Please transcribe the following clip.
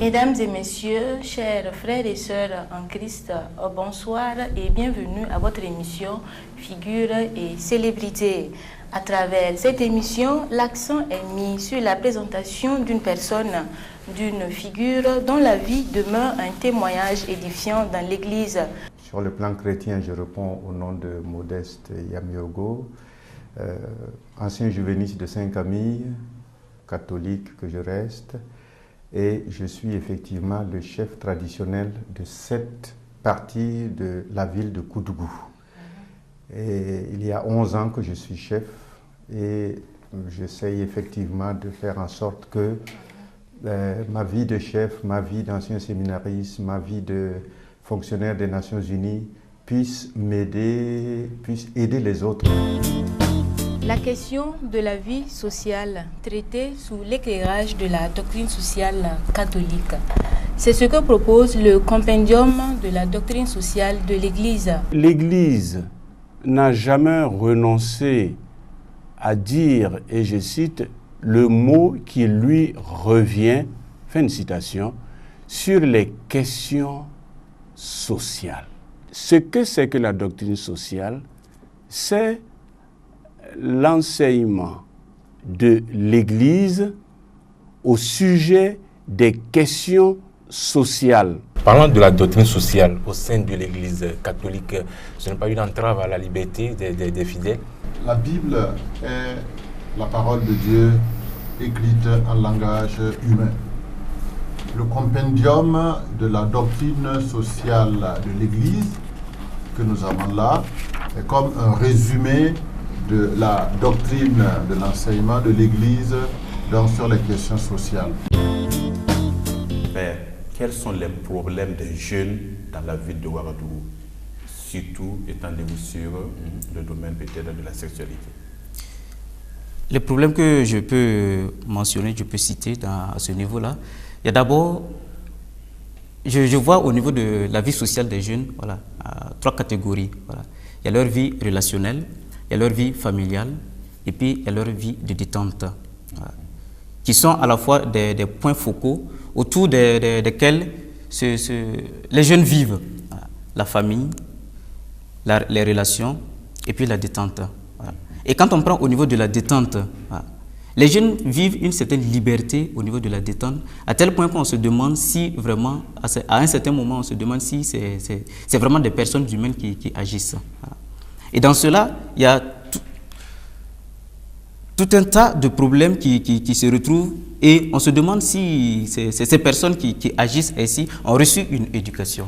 Mesdames et messieurs, chers frères et sœurs en Christ, bonsoir et bienvenue à votre émission Figures et célébrités. À travers cette émission, l'accent est mis sur la présentation d'une personne, d'une figure dont la vie demeure un témoignage édifiant dans l'Église. Sur le plan chrétien, je réponds au nom de Modeste Yamiogo, ancien juvéniste de Saint-Camille, catholique que je reste. Et je suis effectivement le chef traditionnel de cette partie de la ville de Koudougou. Et il y a 11 ans que je suis chef et j'essaye effectivement de faire en sorte que ma vie de chef, ma vie d'ancien séminariste, ma vie de fonctionnaire des Nations Unies puisse m'aider, puisse aider les autres. La question de la vie sociale traitée sous l'éclairage de la doctrine sociale catholique. C'est ce que propose le compendium de la doctrine sociale de l'Église. L'Église n'a jamais renoncé à dire, et je cite, le mot qui lui revient, fin de citation, sur les questions sociales. Ce que c'est que la doctrine sociale, c'est l'enseignement de l'Église au sujet des questions sociales. Parlant de la doctrine sociale au sein de l'Église catholique, ce n'est pas une entrave à la liberté des fidèles? La Bible est la parole de Dieu écrite en langage humain. Le compendium de la doctrine sociale de l'Église que nous avons là est comme un résumé de la doctrine de l'enseignement de l'Église sur les questions sociales. Père, quels sont les problèmes des jeunes dans la ville de Ouagadougou? Surtout étendez-vous sur le domaine peut-être de la sexualité. Les problèmes que je peux mentionner, je peux citer à ce niveau-là, il y a d'abord, je vois au niveau de la vie sociale des jeunes, voilà, trois catégories. Voilà. Il y a leur vie relationnelle, il y a leur vie familiale et puis il y a leur vie de détente, voilà, qui sont à la fois des points focaux autour desquels les jeunes vivent. Voilà. La famille, les relations et puis la détente. Voilà. Et quand on prend au niveau de la détente, voilà, les jeunes vivent une certaine liberté au niveau de la détente, à tel point qu'on se demande si vraiment, à un certain moment, on se demande si c'est vraiment des personnes humaines qui agissent. Voilà. Et dans cela, il y a tout un tas de problèmes qui se retrouvent et on se demande si ces personnes qui agissent ainsi ont reçu une éducation.